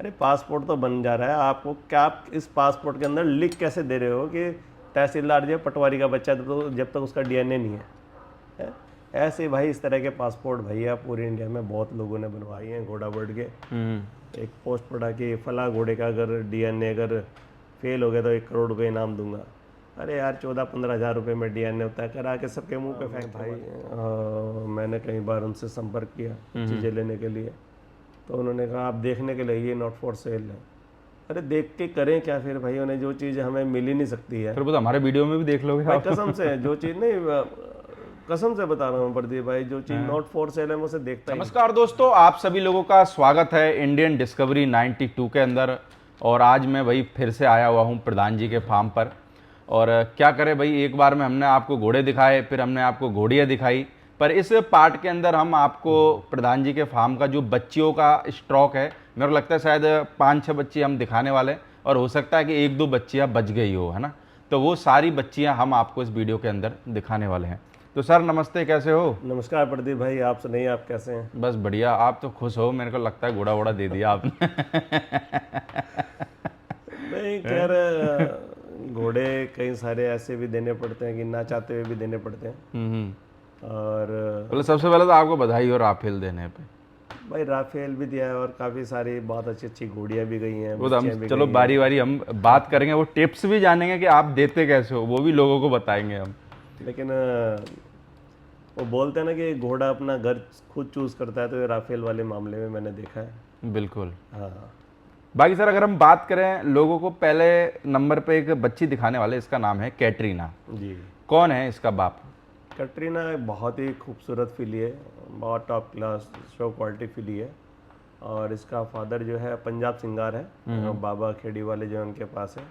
अरे पासपोर्ट तो बन जा रहा है, आपको क्या आप इस पासपोर्ट के अंदर लिख कैसे दे रहे हो कि तहसीलदार जो पटवारी का बच्चा तो जब तक उसका डीएनए नहीं है? ऐसे भाई इस तरह के पासपोर्ट भैया पूरे इंडिया में बहुत लोगों ने बनवाए हैं घोड़ा बर्ड के। एक पोस्ट पढ़ा कि फला घोड़े का अगर डीएनए अगर फेल हो गया तो 1 करोड़ रुपये इनाम दूंगा। अरे यार 14-15 हज़ार रुपये में डीएनए होता है, करा के सबके मुंह पे फेंक भाई। मैंने कई बार उनसे संपर्क किया चीज़ें लेने के लिए, तो उन्होंने कहा आप देखने के लिए, ये नॉट फॉर सेल है। अरे देख के करें क्या फिर भाई, उन्हें जो चीज़ हमें मिल ही नहीं सकती है। फिर वो तो हमारे वीडियो में भी देख लोगे भाई आप। कसम से जो चीज़ नहीं, कसम से बता रहा हूँ प्रदीप भाई, जो चीज़ नॉट फॉर सेल है मैं उसे देखता ही नहीं। नमस्कार दोस्तों, आप सभी लोगों का स्वागत है इंडियन डिस्कवरी 92 के अंदर। और आज मैं भाई फिर से आया हुआ हूँ प्रधान जी के फार्म पर। और क्या करें भाई, एक बार में हमने आपको घोड़े दिखाए, फिर हमने आपको घोड़ियाँ दिखाई, पर इस पार्ट के अंदर हम आपको प्रधान जी के फार्म का जो बच्चियों का स्टॉक है, मेरे को लगता है शायद 5-6 बच्ची हम दिखाने वाले हैं, और हो सकता है कि 1-2 बच्चियाँ बच गई हो, है ना। तो वो सारी बच्चियाँ हम आपको इस वीडियो के अंदर दिखाने वाले हैं। तो सर नमस्ते, कैसे हो? नमस्कार प्रदीप भाई, आप सुनाइए, आप कैसे हैं? बस बढ़िया। आप तो खुश हो, मेरे को लगता है घोड़ा वोड़ा दे दिया आपने। नहीं खैर, घोड़े कई सारे ऐसे भी देने पड़ते हैं कि ना चाहते हुए भी देने पड़ते हैं। और बोले सबसे पहले तो आपको बधाई हो राफेल देने पे। भाई राफेल भी दिया है और काफ़ी सारी बहुत अच्छी अच्छी घोड़ियाँ भी गई हैं, वो तो बच्चियाँ हम भी चलो गई हैं। बारी बारी हम बात करेंगे, वो टिप्स भी जानेंगे कि आप देते कैसे हो, वो भी लोगों को बताएंगे हम। लेकिन वो बोलते हैं ना कि घोड़ा अपना घर खुद चूज़ करता है, तो ये राफेल वाले मामले में मैंने देखा है। बिल्कुल। हाँ बाकी सर अगर हम बात करें, लोगों को पहले नंबर पे एक बच्ची दिखाने वाले, इसका नाम है कैटरीना। जी, कौन है इसका बाप? कैटरीना एक बहुत ही खूबसूरत फिली है, बहुत टॉप क्लास शो क्वालिटी फिली है। और इसका फादर जो है पंजाब सिंगार है, बाबा खेड़ी वाले जो उनके पास है।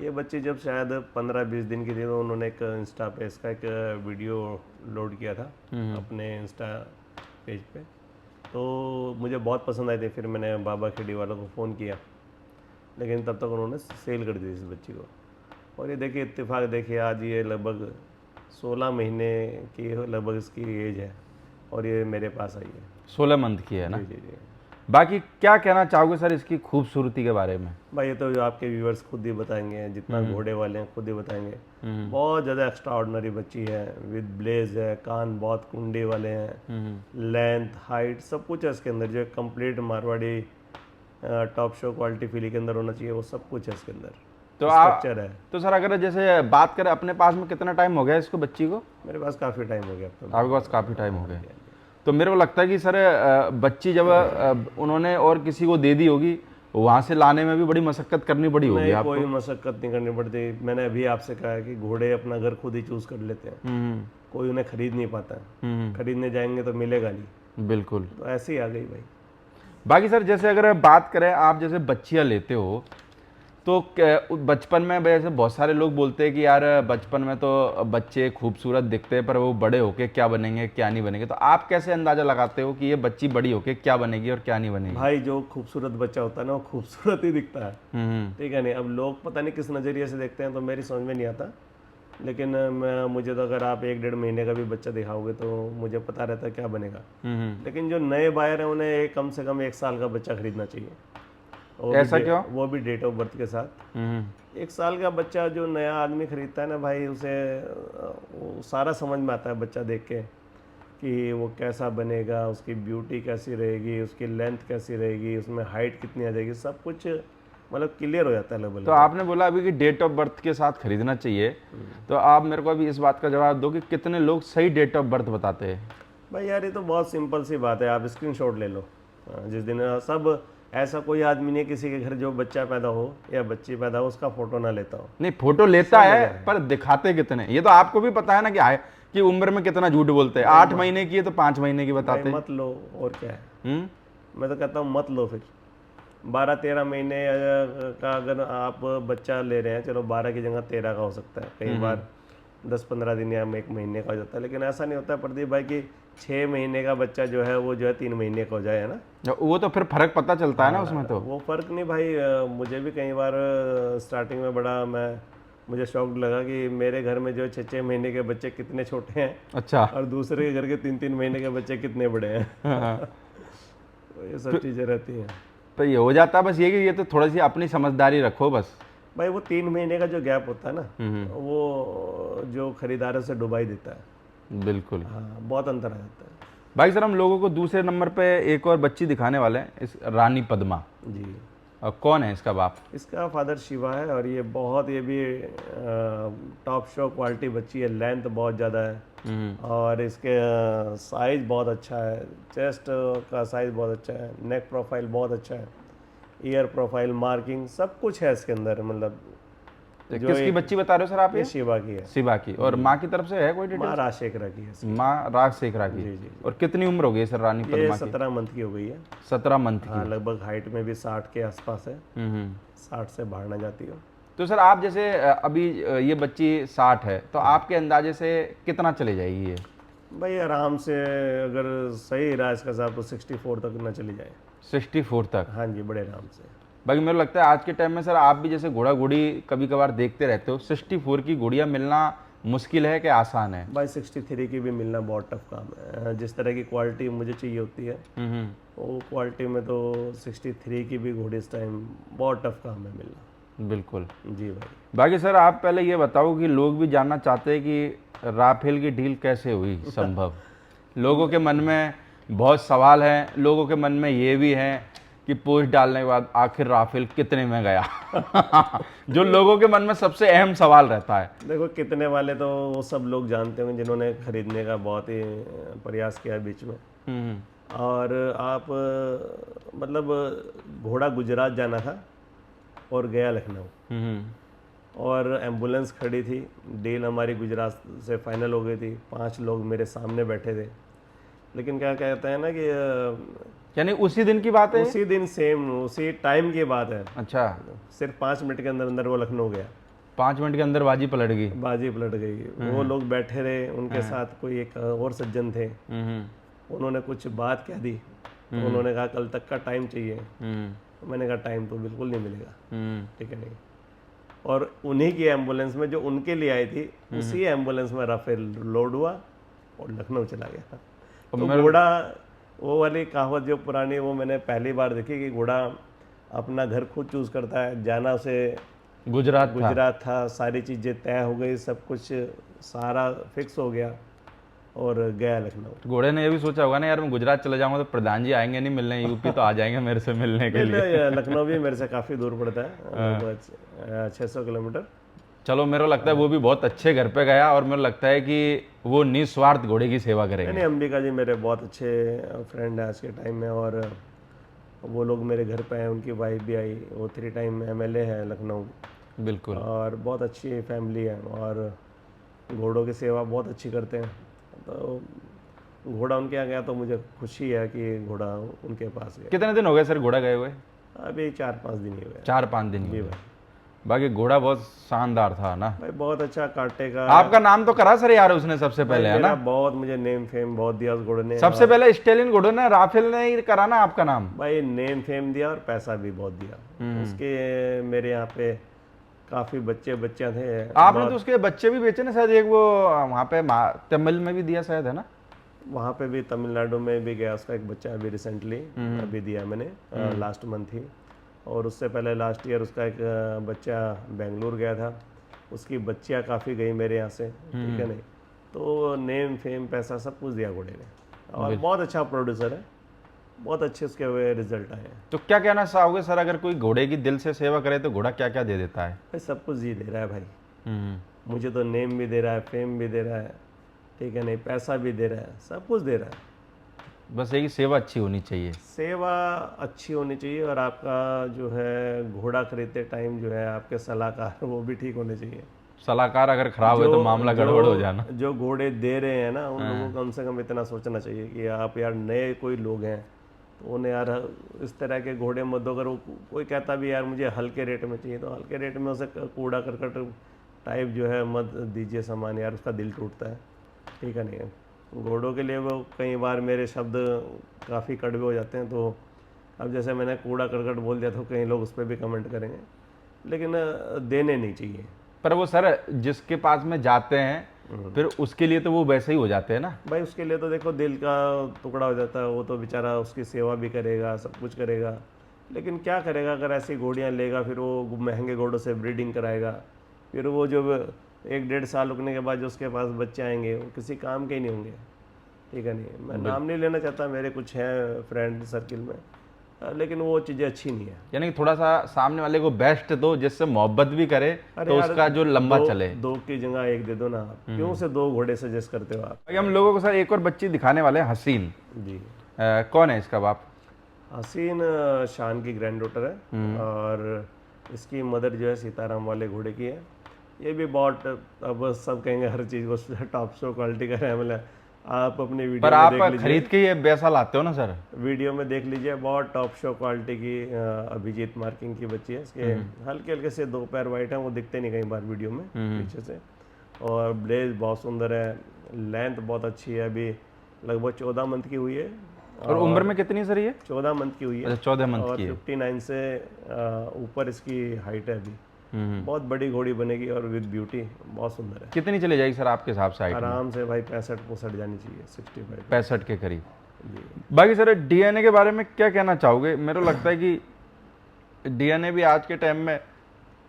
ये बच्ची जब शायद 15-20 दिन की थी, तो उन्होंने एक इंस्टा पे इसका एक वीडियो लोड किया था अपने इंस्टा पेज पे, तो मुझे बहुत पसंद आई थी। फिर मैंने बाबा खेड़ी वालों को फ़ोन किया, लेकिन तब तक उन्होंने सेल कर दी थी इस बच्ची को। और ये देखिए इत्तेफाक, देखिए आज ये लगभग 16 महीने की लगभग इसकी एज है, और ये मेरे पास आई है। 16 मंथ की है ना। जी जी जी बाकी क्या कहना चाहोगे सर इसकी खूबसूरती के बारे में? भाई, ये तो जो आपके व्यूअर्स खुद ही बताएंगे, जितना घोड़े वाले हैं खुद ही बताएंगे। बहुत ज़्यादा एक्स्ट्रा ऑर्डिनरी बच्ची है, विद ब्लेज है, कान बहुत कुंडे वाले हैं, लेंथ हाइट सब कुछ है इसके अंदर। जो complete Marwari top show quality फीली के अंदर होना चाहिए, वो सब कुछ है इसके अंदर। तो स्ट्रक्चर है। तो सर अगर जैसे बात करें, अपने पास में कितना टाइम हो गया इसको, बच्ची को? मेरे पास काफ़ी टाइम हो गया अब तो। आपके पास काफ़ी टाइम हो गया। तो मेरे को लगता है कि सर बच्ची जब उन्होंने और किसी को दे दी होगी, वहाँ से लाने में भी बड़ी मशक्कत करनी पड़ी होगी नहीं, आपको। कोई मशक्कत नहीं करनी पड़ती। मैंने अभी आपसे कहा है कि घोड़े अपना घर खुद ही चूज़ कर लेते हैं, कोई उन्हें खरीद नहीं पाता है। खरीदने जाएंगे तो मिलेगा नहीं। बिल्कुल। तो ऐसे ही आ गई भाई। बाकी सर जैसे अगर बात करें, आप जैसे बच्चियाँ लेते हो, तो बचपन में वैसे बहुत सारे लोग बोलते हैं कि यार बचपन में तो बच्चे खूबसूरत दिखते हैं, पर वो बड़े होके क्या बनेंगे क्या नहीं बनेंगे। तो आप कैसे अंदाज़ा लगाते हो कि ये बच्ची बड़ी होके क्या बनेगी और क्या नहीं बनेगी? भाई जो खूबसूरत बच्चा होता है ना, वो खूबसूरत ही दिखता है, ठीक है नहीं। अब लोग पता नहीं किस नज़रिए से देखते हैं, तो मेरी समझ में नहीं आता। लेकिन मुझे तो अगर आप 1-1.5 महीने का भी बच्चा दिखाओगे तो मुझे पता रहता है क्या बनेगा। लेकिन जो नए बायर हैं उन्हें कम से कम 1 साल का बच्चा खरीदना चाहिए। ऐसा क्यों? वो भी डेट ऑफ बर्थ के साथ। 1 साल का बच्चा जो नया आदमी खरीदता है ना भाई, उसे वो सारा समझ में आता है बच्चा देख के कि वो कैसा बनेगा, उसकी ब्यूटी कैसी रहेगी, उसकी लेंथ कैसी रहेगी, उसमें हाइट कितनी आ जाएगी, सब कुछ मतलब क्लियर हो जाता है लेवल। तो आपने बोला अभी कि डेट ऑफ बर्थ के साथ खरीदना चाहिए, तो आप मेरे को अभी इस बात का जवाब दो कि कितने लोग सही डेट ऑफ बर्थ बताते हैं? भाई यार ये तो बहुत सिंपल सी बात है, आप स्क्रीनशॉट ले लो। जिस दिन सब, ऐसा कोई आदमी नहीं किसी के घर जो बच्चा पैदा हो या बच्ची पैदा हो उसका फोटो ना लेता हो। नहीं, फोटो लेता है पर दिखाते कितने, ये तो आपको भी पता है ना कि उम्र में कितना झूठ बोलते हैं। 8 महीने की है तो 5 महीने की बताते हैं। मत लो, और क्या है। मैं तो कहता हूँ मत लो। फिर 12-13 महीने का अगर आप बच्चा ले रहे हैं, चलो 12 की जगह 13 का हो सकता है, कई बार 10-15 दिन या 1 महीने का हो जाता है। लेकिन ऐसा नहीं होता है प्रदीप भाई कि 6 महीने का बच्चा जो है वो जो है 3 महीने का हो जाए, है ना। वो तो फिर फर्क पता चलता है ना उसमें। तो वो फर्क नहीं भाई। मुझे भी कई बार स्टार्टिंग में बड़ा मुझे शौक लगा कि मेरे घर में जो 6-6 महीने के बच्चे कितने छोटे हैं, अच्छा, और दूसरे के घर के 3-3 महीने के बच्चे कितने बड़े हैं। तो ये सब चीज़ें रहती हैं। तो ये हो जाता है, बस ये कि ये तो थोड़ी सी अपनी समझदारी रखो बस। भाई वो 3 महीने का जो गैप होता है ना, वो जो खरीदारों से डुबाई देता है। बिल्कुल। हाँ, बहुत अंतर आ जाता है। भाई सर, हम लोगों को दूसरे नंबर पे एक और बच्ची दिखाने वाले हैं, इस रानी पद्मा। जी, कौन है इसका बाप? इसका फादर शिवा है, और ये बहुत, ये भी टॉप शो क्वालिटी बच्ची है। लेंथ बहुत ज़्यादा है, और इसके साइज बहुत अच्छा है। चेस्ट का साइज बहुत अच्छा है, नेक प्रोफाइल बहुत अच्छा है, ईयर प्रोफाइल, मार्किंग, सब कुछ है इसके अंदर। मतलब जो किसकी एक- बच्ची बता रहे हो सर आप? ये ये शिवा की है। शिवा की। और माँ की तरफ से है कोई डिटेल? माँ राजशेखरा की है इसकी। माँ राजशेखरा की। जी, जी। और कितनी उम्र हो गई सर रानी ये पद्मा की? 17 मंथ की हो गई है। 17 मंथ हाँ, की। लगभग हाइट में भी 60 के आसपास है। 60 से बाहर ना जाती हो। तो सर आप जैसे अभी ये बच्ची 60 है, तो आपके अंदाजे से कितना चले जाएगी ये? भाई आराम से, अगर सही रहा इसका साहब, तो 64 तक ना चली जाए। 64 तक? हाँ जी, बड़े आराम से। बाकी मेरे को लगता है आज के टाइम में सर, आप भी जैसे घोड़ा घोड़ी कभी कभार देखते रहते हो, 64 की घोड़ियाँ मिलना मुश्किल है कि आसान है? भाई 63 की भी मिलना बहुत टफ काम है। जिस तरह की क्वालिटी मुझे चाहिए होती है, वो क्वालिटी में तो 63 की भी घोड़ी इस टाइम बहुत टफ काम है मिलना। बिल्कुल। जी भाई। बाकी सर आप पहले ये बताओ कि लोग भी जानना चाहते हैं कि राफेल की डील कैसे हुई संभव। लोगों के मन में बहुत सवाल हैं, लोगों के मन में ये भी है कि पोस्ट डालने के बाद आखिर राफेल कितने में गया जो लोगों के मन में सबसे अहम सवाल रहता है। देखो, कितने वाले तो वो सब लोग जानते होंगे जिन्होंने खरीदने का बहुत ही प्रयास किया है बीच में। और आप मतलब घोड़ा गुजरात जाना था और गया लखनऊ, और एम्बुलेंस खड़ी थी। डील हमारी गुजरात से फाइनल हो गई थी। 5 लोग मेरे सामने बैठे थे। लेकिन क्या कहते हैं ना कि यानी उसी दिन की बात है? उसी दिन, सेम उसी टाइम की बात है। अच्छा, सिर्फ 5 मिनट के अंदर अंदर वो लखनऊ गया। 5 मिनट के अंदर बाजी पलट गई। बाजी पलट गई। वो लोग बैठे रहे, उनके साथ कोई एक और सज्जन थे। उन्होंने कुछ बात कह दी, तो उन्होंने कहा कल तक का टाइम चाहिए। मैंने कहा टाइम तो बिल्कुल नहीं मिलेगा, ठीक है नहीं। और उन्हीं की एम्बुलेंस में, जो उनके लिए आई थी, उसी एम्बुलेंस में राफेल लोड हुआ और लखनऊ चला गया। तो घोड़ा, वो वाली कहावत जो पुरानी, वो मैंने पहली बार देखी कि घोड़ा अपना घर खुद चूज करता है। जाना उसे गुजरात था, सारी चीज़ें तय हो गई, सब कुछ सारा फिक्स हो गया, और गया लखनऊ। घोड़े ने ये भी सोचा होगा ना, यार मैं गुजरात चला जाऊंगा तो प्रधान जी आएंगे नहीं मिलने, यूपी तो आ जाएंगे मेरे से मिलने के लिए। लखनऊ भी मेरे से काफ़ी दूर पड़ता है, 600 किलोमीटर। चलो, मेरे को लगता है वो भी बहुत अच्छे घर पे गया, और मेरे को लगता है कि वो निस्वार्थ घोड़े की सेवा करेंगे। नहीं, अंबिका जी मेरे बहुत अच्छे फ्रेंड हैं आज के टाइम में, और वो लोग मेरे घर पे हैं। उनकी वाइफ भी आई, वो 3 टाइम MLA है लखनऊ। बिल्कुल। और बहुत अच्छी फैमिली है, और घोड़ों की सेवा बहुत अच्छी करते हैं। तो घोड़ा उनके यहाँ गया तो मुझे खुशी है कि घोड़ा उनके पास गया। कितने दिन हो गए सर घोड़ा गए हुए? अभी 4-5 दिन ही हुए। 4-5 दिन ही जी हुए। भाई। बाकी घोड़ा बहुत शानदार था ना भाई बहुत अच्छा कांटे का। आपका नाम तो करा सर यार उसने सबसे पहले, है ना? बहुत मुझे नेम फेम बहुत दिया उस घोड़े ने। सबसे पहले स्टेलिन घोड़े ने, राफेल ने ही करा ना आपका नाम? भाई नेम फेम दिया और पैसा भी बहुत दिया। उसके मेरे यहाँ पे काफी बच्चे थे। आपने तो उसके बच्चे भी बेचे ना शायद, एक वो वहाँ पे तमिल में भी दिया शायद, है ना? वहाँ पे भी, तमिलनाडु में भी गया उसका एक बच्चा, अभी रिसेंटली अभी दिया मैंने, लास्ट मंथ ही। और उससे पहले लास्ट ईयर उसका एक बच्चा बेंगलुरु गया था। उसकी बच्चियाँ काफ़ी गई मेरे यहाँ से, ठीक है नहीं। तो नेम फेम पैसा सब कुछ दिया घोड़े ने, और बहुत अच्छा प्रोड्यूसर है, बहुत अच्छे उसके हुए रिजल्ट आए हैं। तो क्या कहना चाहोगे सर, अगर कोई घोड़े की दिल से सेवा करे तो घोड़ा क्या क्या दे देता है? भाई सब कुछ जी दे रहा है भाई। मुझे तो नेम भी दे रहा है, फेम भी दे रहा है, ठीक है नहीं, पैसा भी दे रहा है, सब कुछ दे रहा है। बस यही सेवा अच्छी होनी चाहिए। सेवा अच्छी होनी चाहिए, और आपका जो है घोड़ा खरीदते टाइम जो है आपके सलाहकार वो भी ठीक होने चाहिए। सलाहकार अगर खराब है तो मामला गड़बड़ हो जाना। जो घोड़े दे रहे हैं ना, उन लोगों को कम से कम इतना सोचना चाहिए कि आप यार नए कोई लोग हैं तो उन्हें यार इस तरह के घोड़े मत दो। अगर वो कोई कहता भी यार मुझे हल्के रेट में चाहिए, तो हल्के रेट में उसे कूड़ा करकट टाइप जो है मत दीजिए सामान, यार उसका दिल टूटता है, ठीक है नहीं। घोड़ों के लिए वो कई बार मेरे शब्द काफ़ी कड़वे हो जाते हैं, तो अब जैसे मैंने कूड़ा करकट बोल दिया तो कई लोग उस पर भी कमेंट करेंगे, लेकिन देने नहीं चाहिए। पर वो सर जिसके पास में जाते हैं फिर उसके लिए तो वो वैसे ही हो जाते हैं ना भाई। उसके लिए तो देखो दिल का टुकड़ा हो जाता है, वो तो बेचारा उसकी सेवा भी करेगा, सब कुछ करेगा, लेकिन क्या करेगा, अगर ऐसी घोड़ियाँ लेगा फिर वो महंगे घोड़ों से ब्रीडिंग कराएगा, फिर वो जो 1-1.5 साल रुकने के बाद जो उसके पास बच्चे आएंगे वो किसी काम के ही नहीं होंगे, ठीक है नहीं। मैं नाम नहीं लेना चाहता, मेरे कुछ हैं फ्रेंड सर्किल में, लेकिन वो चीज़ें अच्छी नहीं है। यानी कि थोड़ा सा सामने वाले को बेस्ट दो जिससे मोहब्बत भी करे, अरे तो यार, उसका जो लंबा चले। दो की जगह एक दे दो ना आप, क्यों से 2 घोड़े सजेस्ट करते हो आप? भाई हम लोगों को सर एक और बच्ची दिखाने वाले हैं, हसीन। जी, कौन है इसका बाप? हसीन शान की ग्रैंड डॉटर है, और इसकी मदर जो है सीताराम वाले घोड़े की है। ये भी बहुत, अब सब कहेंगे हर चीज़ को टॉप शो क्वालिटी का है, मतलब आप अपनी वीडियो पर में आप देख लीजिए, खरीद के ये वैसा लाते हो ना सर? वीडियो में देख लीजिए, बहुत टॉप शो क्वालिटी की अभिजीत मार्किंग की बच्ची है। इसके हल्के हल्के से 2 पैर वाइट हैं, वो दिखते नहीं कई बार वीडियो में पीछे से, और ब्लेज बहुत सुंदर है, लेंथ बहुत अच्छी है, अभी लगभग 14 मंथ की हुई है। और उम्र में कितनी सर ये? 14 मंथ की हुई है। अच्छा, 14 मंथ और की है। 59 से ऊपर इसकी हाइट है अभी। बहुत बड़ी घोड़ी बनेगी और विद ब्यूटी, बहुत सुंदर है। कितनी चली जाएगी सर आपके हिसाब से हाइट में? आराम से भाई 65-65 जानी चाहिए, 65। 65 के करीब। जी, बाकी सर डीएनए के बारे में क्या कहना चाहोगे? मेरे को लगता है कि डीएनए भी आज के टाइम में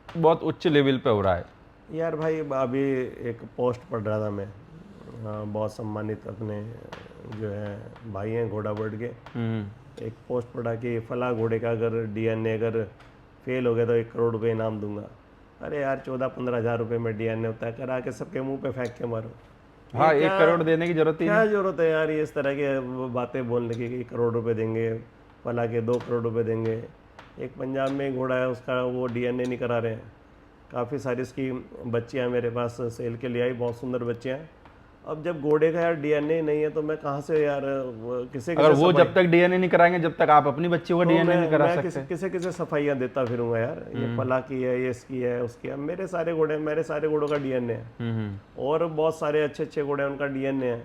बहुत उच्च लेवल पे हो रहा है। यार भाई अभी एक पोस्ट पढ़ रहा था मैं, बहुत सम्मानित अपने जो है भाई हैं घोड़ा वर्ल्ड के, एक पोस्ट पढ़ा कि फला घोड़े का अगर डीएनए अगर फेल हो गया तो 1 करोड़ रुपए इनाम दूंगा। अरे यार 14-15 हज़ार रुपये में डीएनए होता है, करा के सबके मुंह पे फेंक के मारो। हाँ, ये 1 करोड़ देने की जरूरत ही क्या जरूरत है यार ये इस तरह के बातें बोलने की कि 1 करोड़ रुपए देंगे, फला के 2 करोड़ रुपए देंगे। एक पंजाब में एक घोड़ा है, उसका वो डीएनए नहीं करा रहे हैं। काफ़ी सारी इसकी बच्चियाँ मेरे पास सेल के लिए आई, बहुत सुंदर बच्चियाँ हैं। अब जब घोड़े का यार डीएनए नहीं है तो मैं कहाँ से यार किसे अगर वो जब तक डीएनए नहीं कराएंगे, जब तक आप अपनी बच्ची को डीएनए नहीं करा मैं सकते। किसे सफाइयाँ देता फिरूंगा यार, ये फला की है, ये इसकी है, उसकी है। मेरे सारे घोड़े, मेरे सारे घोड़ों का डीएनए है, और बहुत सारे अच्छे अच्छे घोड़े हैं उनका डीएनए है।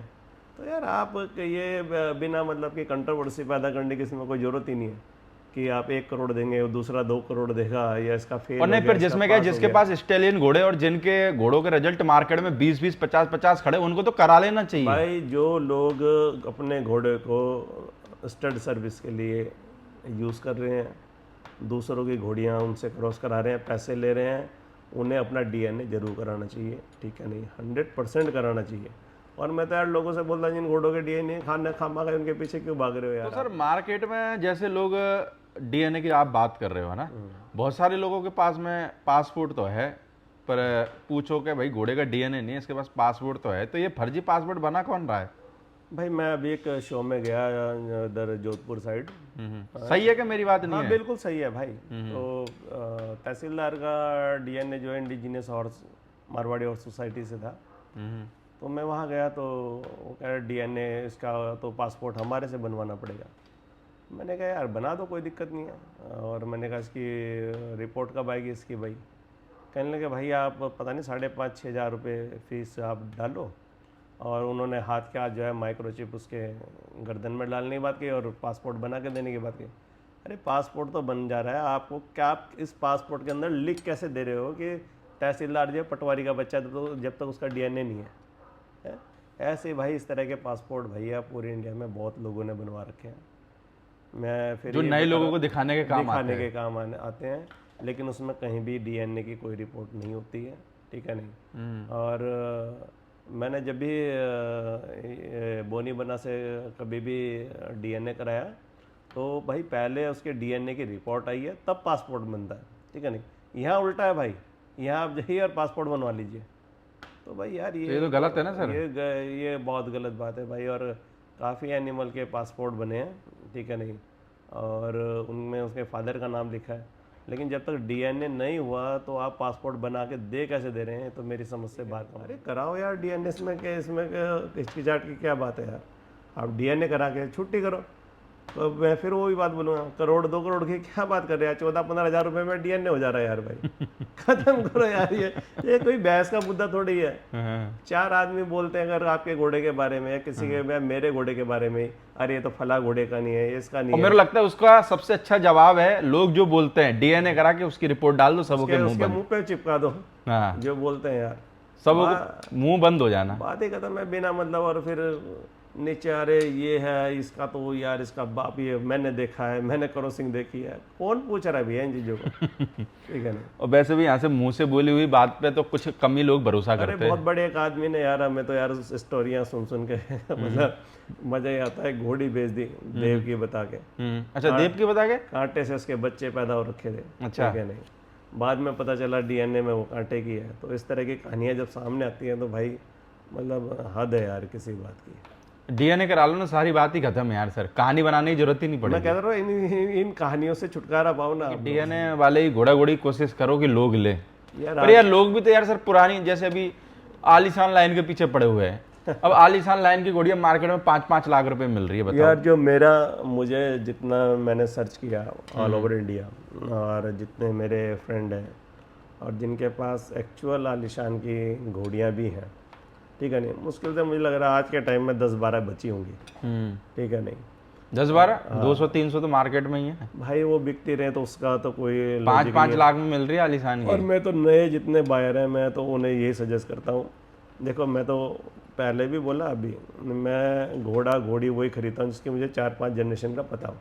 तो यार आप ये बिना मतलब की कंट्रोवर्सी पैदा करने की इसमें कोई जरूरत ही नहीं है कि आप 1 करोड़ देंगे और दूसरा 2 करोड़ देगा, या इसका फेल और नहीं, हो गया, फिर इसका जिसमें क्या, पास हो जिसके गया। पास स्टेलियन घोड़े और जिनके घोड़ों के रिजल्ट मार्केट में 20-20, 50-50 खड़े, उनको तो करा लेना चाहिए। भाई जो लोग अपने घोड़े को स्टड सर्विस के लिए यूज़ कर रहे हैं, दूसरों की घोड़ियाँ उनसे क्रॉस करा रहे हैं, पैसे ले रहे हैं, उन्हें अपना डीएनए जरूर कराना चाहिए, ठीक है नहीं, 100% कराना चाहिए। और मैं तो यार लोगों से बोलता जिन घोड़ों के डीएनए खाना खामा गए उनके पीछे क्यों भाग रहे हो यार? तो सर मार्केट में जैसे लोग डीएनए की आप बात कर रहे हो ना, बहुत सारे लोगों के पास में पासपोर्ट तो है, पर पूछो कि भाई घोड़े का डीएनए नहीं है, इसके पास पासपोर्ट तो है, तो ये फर्जी पासपोर्ट बना कौन रहा है? भाई मैं अभी एक शो में गया इधर जोधपुर साइड। सही है कि मेरी बात नहीं हाँ है? बिल्कुल सही है भाई। तो तहसीलदार का डीएनए जो है indigenous horse Marwari horse society से था। तो मैं वहाँ गया तो वो कह रहे डीएनए इसका तो पासपोर्ट हमारे से बनवाना पड़ेगा। मैंने कहा यार बना दो, कोई दिक्कत नहीं है। और मैंने कहा इसकी रिपोर्ट कब आएगी इसकी भाई? कहने लगे भाई आप पता नहीं 5,500-6 हज़ार रुपये फीस आप डालो। और उन्होंने हाथ के हाथ जो है माइक्रोचिप उसके गर्दन में डालने की बात की और पासपोर्ट बना के देने की बात की। अरे पासपोर्ट तो बन जा रहा है, आपको क्या आप इस पासपोर्ट के अंदर लिख कैसे दे रहे हो कि तहसीलदार जो है पटवारी का बच्चा तो जब तक उसका डीएनए नहीं है? ऐसे भाई इस तरह के पासपोर्ट भैया पूरे इंडिया में बहुत लोगों ने बनवा रखे हैं। मैं फिर जो नए लोगों को दिखाने के काम आते हैं, लेकिन उसमें कहीं भी डीएनए की कोई रिपोर्ट नहीं होती है, ठीक है नहीं। और मैंने जब भी बोनी बना से कभी भी डीएनए कराया तो भाई पहले उसके डीएनए की रिपोर्ट आई है तब पासपोर्ट बनता है, ठीक है नहीं। यहाँ उल्टा है भाई, यहाँ आप जाइए और पासपोर्ट बनवा लीजिए। तो भाई यार ये तो गलत है ना सर? ये बहुत गलत बात है भाई। और काफ़ी एनिमल के पासपोर्ट बने हैं, ठीक है नहीं, और उनमें उसके फादर का नाम लिखा है, लेकिन जब तक डीएनए नहीं हुआ तो आप पासपोर्ट बना के दे कैसे दे रहे हैं? तो मेरी समझ से बाहर का। अरे कराओ यार डीएनए, इसमें हिचकिचाहट की क्या बात है यार? आप डीएनए करा के छुट्टी करो। तो मैं फिर वो भी बात बोलूँगा, 1-2 करोड़ की क्या बात कर रहे हैं? 14-15 हज़ार रुपये में डीएनए हो जा रहा है यार भाई। खत्म करो यार, ये कोई बहस का मुद्दा थोड़ी है। 4 आदमी बोलते हैं अगर आपके घोड़े के बारे में, किसी के मेरे घोड़े के बारे में, अरे ये तो फला घोड़े का नहीं है, ये इसका नहीं है। मेरे लगता है उसका सबसे अच्छा जवाब है लोग जो बोलते हैं डीएनए करा के उसकी रिपोर्ट डाल दो, सबके मुंह पे चिपका दो। जो बोलते हैं यार, सब मुंह बंद हो जाना। बात ही खत्म है बिना मतलब। और फिर नीचे अरे ये है इसका, तो यार इसका बाप, ये मैंने देखा है, मैंने क्रॉसिंग देखी है। कौन पूछ रहा है भैया इन चीज़ों को? ठीक है ना। और वैसे भी यहाँ से मुंह से बोली हुई बात पे तो कुछ कम ही लोग भरोसा अरे करते बहुत हैं। बड़े एक आदमी ने यार, हमें तो यार स्टोरियाँ सुन सुन के मतलब मजा ही आता है। घोड़ी भेज दी देव की बता के, अच्छा, देव की बता के? कांटे से उसके बच्चे पैदा हो रखे थे। अच्छा। ठीक है नहीं, बाद में पता चला डीएनए में वो कांटे की है। तो इस तरह की कहानियाँ जब सामने आती हैं तो भाई मतलब हद है यार किसी बात की। डीएनए करा लो ना, सारी बात ही खत्म है यार सर, कहानी बनाने की जरूरत ही नहीं मैं पड़ेगी। कह रहा हूँ इन कहानियों से छुटकारा पाओ ना आप। डीएनए वाले ही घोड़ा घोड़ी कोशिश करो कि लोग ले। यार पर यार लोग भी तो यार सर पुरानी, जैसे अभी आलीशान लाइन के पीछे पड़े हुए हैं। अब आलीशान लाइन की घोड़ियां मार्केट में 5-5 लाख रुपए मिल रही है, बताओ। यार जो मुझे जितना मैंने सर्च किया ऑल ओवर इंडिया, और जितने मेरे फ्रेंड हैं और जिनके पास एक्चुअल आलिशान की घोड़ियाँ भी हैं, ठीक है नहीं, मुश्किल से मुझे लग रहा है आज के टाइम में 10-12 बची होंगी। ठीक है नहीं, 10-12 200-300 तो मार्केट में ही है भाई वो बिकती रहे तो उसका तो कोई logic 5-5 नहीं है। लाख में मिल रही है आलीशान और की। मैं तो नए जितने बायर हैं मैं तो उन्हें यही सजेस्ट करता हूँ। देखो मैं तो पहले भी बोला, अभी मैं घोड़ा घोड़ी वही खरीदता हूँ जिसकी मुझे 4-5 जनरेशन का पता हो,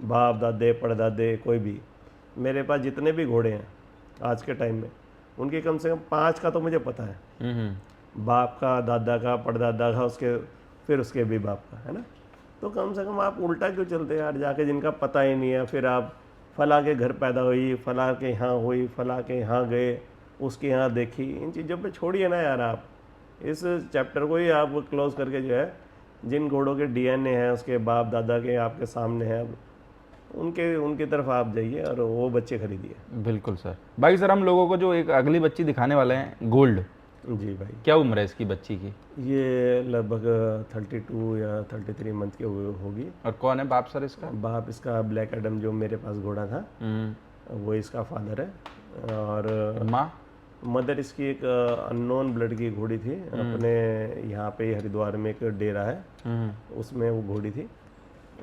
बाप दादे परदादे कोई भी। मेरे पास जितने भी घोड़े हैं आज के टाइम में, उनके कम से कम 5 का तो मुझे पता है, बाप का, दादा का, परदादा का, उसके फिर उसके भी बाप का, है ना। तो कम से कम आप उल्टा क्यों चलते हैं यार, जाके जिनका पता ही नहीं है, फिर आप फला के घर पैदा हुई, फला के यहाँ हुई, फला के यहाँ गए, उसके यहाँ देखी, इन चीज़ों पे छोड़िए ना यार। आप इस चैप्टर को ही आप क्लोज करके जो है, जिन घोड़ों के डीएनए हैं उसके बाप दादा के आपके सामने हैं, उनकी तरफ आप जाइए और वो बच्चे खरीदिए। बिल्कुल सर। बाकी सर हम लोगों को जो एक अगली बच्ची दिखाने वाले हैं, गोल्ड, जी भाई। क्या उम्र है इसकी बच्ची की? ये लगभग 32 या 33 मंथ की होगी। और कौन है बाप सर इसका? बाप इसका ब्लैक एडम जो मेरे पास घोड़ा था वो इसका फादर है, और माँ? मदर इसकी एक अननोन ब्लड की घोड़ी थी। अपने यहाँ पे हरिद्वार में एक डेरा है, उसमें वो घोड़ी थी।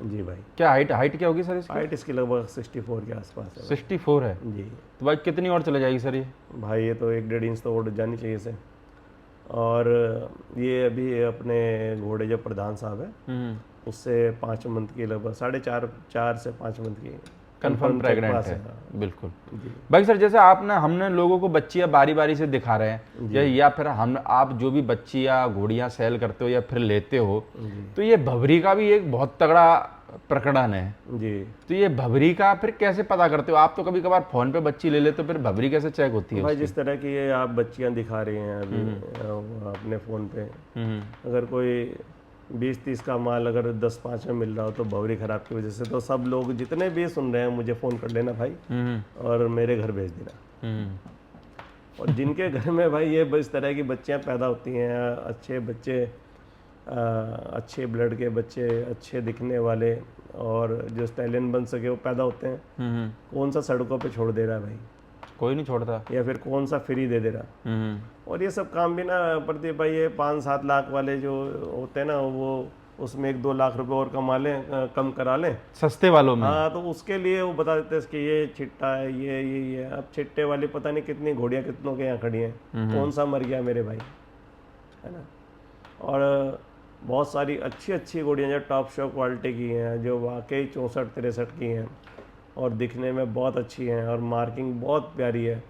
जी भाई। क्या हाइट क्या होगी सर इसकी? हाइट इसकी लगभग 64 के आसपास है। 64 है? जी तो भाई कितनी और चले जाएगी सर ये? भाई ये तो 1-1.5 इंच तो और जानी चाहिए इसे। और ये अभी अपने घोड़े जो प्रधान साहब है उससे 5 मंथ की, लगभग 4.5 से 5 मंथ की कंफर्म प्रेग्नेंट है। हाँ। बिल्कुल। भाई सर जैसे आपने हमने लोगों को बच्चियां बारी बारी से दिखा रहे हैं, या फिर हम आप जो भी बच्चियां घोड़ियां सेल करते हो या फिर लेते हो, तो ये भवरी का भी एक बहुत तगड़ा प्रकरण है जी। तो ये भवरी का फिर कैसे पता करते हो आप? तो कभी कभार फोन पे बच्ची ले लेते हो, फिर भवरी कैसे चेक होती है भाई उसकी? जिस तरह की ये आप बच्चियां दिखा रहे हैं अभी अपने फ़ोन पे, अगर कोई 20-30 का माल अगर 10-5 में मिल रहा हो तो भवरी खराब की वजह से, तो सब लोग जितने भी सुन रहे हैं मुझे फ़ोन कर लेना भाई, और मेरे घर भेज देना। और जिनके घर में भाई ये इस तरह की बच्चियां पैदा होती हैं, अच्छे बच्चे, अच्छे ब्लड के बच्चे, अच्छे दिखने वाले और जो स्टैलियन बन सके वो पैदा होते हैं, कौन सा सड़कों पे छोड़ दे रहा है भाई? कोई नहीं छोड़ता। या फिर कौन सा फ्री दे दे रहा। और ये सब काम भी ना प्रदीप भाई, ये 5-7 लाख वाले जो होते हैं ना, वो उसमें 1-2 लाख रुपए और कमा लें, कम करा लें सस्ते वालों में। हाँ, तो उसके लिए वो बता देते हैं कि ये छिट्टा है, ये अब छिट्टे वाली पता नहीं कितनी घोड़ियाँ कितनों के यहाँ खड़ी हैं, कौन सा मर गया मेरे भाई, है ना। और बहुत सारी अच्छी अच्छी घोड़ियाँ जो टॉप शो क्वालिटी की हैं, जो वाकई 64-63 की हैं और दिखने में बहुत अच्छी हैं और मार्किंग बहुत प्यारी है,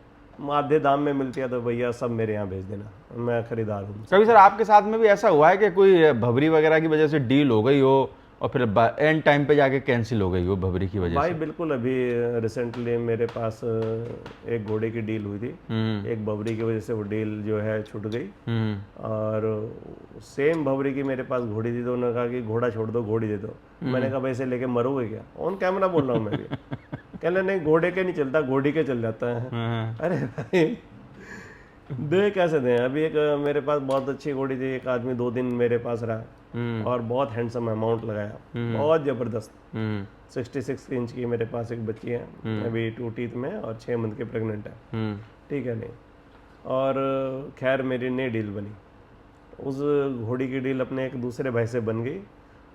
आधे दाम में मिलती है, तो भैया सब मेरे यहाँ भेज देना, मैं खरीदार हूँ। कभी सर आपके साथ में भी ऐसा हुआ है कि कोई भवरी वगैरह की वजह से डील हो गई हो और फिर एंड टाइम पे जाके कैंसिल हो गई हो भवरी की वजह भाई से? बिल्कुल, अभी रिसेंटली मेरे पास एक घोड़े की डील हुई थी, एक बबरी की वजह से वो डील जो है छूट गई। और सेम बबरी की मेरे पास घोड़ी थी, तो उन्होंने कहा कि घोड़ा छोड़ दो, घोड़ी दे दो। मैंने कहा भाई इसे लेके मरोगे क्या? ऑन कैमरा बोल रहा हूँ मैं भी। कहने नहीं, घोड़े के नहीं चलता, घोड़ी के चल जाता है। अरे भाई दे कैसे दें? अभी एक मेरे पास बहुत अच्छी घोड़ी थी, एक आदमी 2 दिन मेरे पास रहा और बहुत हैंडसम अमाउंट लगाया, बहुत जबरदस्त। 66 इंच की मेरे पास एक बच्ची है, अभी 2 टीथ में और 6 मंथ के प्रेग्नेंट है, ठीक है नहीं। और खैर मेरी नई डील बनी, उस घोड़ी की डील अपने एक दूसरे भाई से बन गई।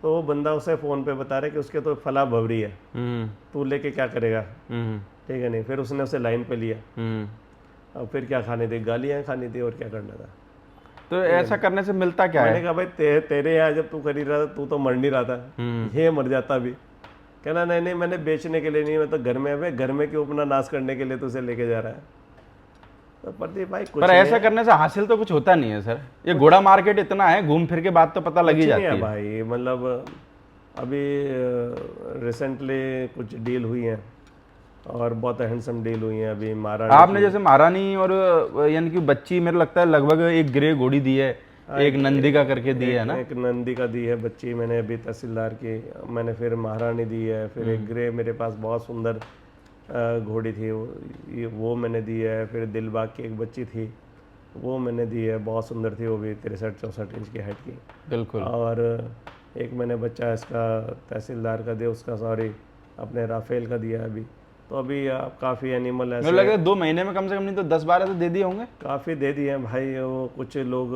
तो वो बंदा उसे फ़ोन पे बता रहा है कि उसके तो फला भवरी है, तू लेके क्या करेगा, ठीक है नहीं। फिर उसने उसे लाइन पे लिया, अब फिर क्या खाने थी, गालियाँ खानी थी और क्या करना था। तो ऐसा करने से मिलता क्या मैंने है? कहा भाई तेरे यहाँ जब तू खरीद रहा था तू तो मर नहीं रहा था, ये मर जाता भी। कहना नहीं नहीं मैंने बेचने के लिए नहीं, मैं तो घर में, अबे घर में क्यों अपना नाश करने के लिए तुझे लेके जा रहा है। तो प्रदीप भाई कुछ पर नहीं ऐसा है, करने से हासिल तो कुछ होता नहीं है सर। ये घोड़ा मार्केट इतना है, घूम फिर के बात तो पता लग कुछ ही नहीं जाती है है। भाई। मतलब अभी रिसेंटली कुछ डील हुई हैं और बहुत हैंडसम डील हुई हैं अभी महारानी आपने की। जैसे महारानी और यानी कि बच्ची, मेरे लगता है लगभग एक ग्रे घोड़ी दी है, एक नंदी का करके दी है ना? एक नंदी का दी है बच्ची मैंने अभी तहसीलदार की, मैंने फिर महारानी दी है, फिर एक ग्रे मेरे पास बहुत सुंदर घोड़ी थी वो मैंने दी है, फिर दिलबाग की एक बच्ची थी वो मैंने दी है, बहुत सुंदर थी वो भी, 63-64 इंच की हाइट की। बिल्कुल। और एक मैंने बच्चा इसका तहसीलदार का दिया, उसका सॉरी अपने राफेल का दिया है अभी। तो अभी काफ़ी एनिमल मुझे ऐसे लग रहा है 2 महीने में कम से कम नहीं तो 10-12 तो दे दिए होंगे। काफ़ी दे दिए हैं भाई। वो कुछ लोग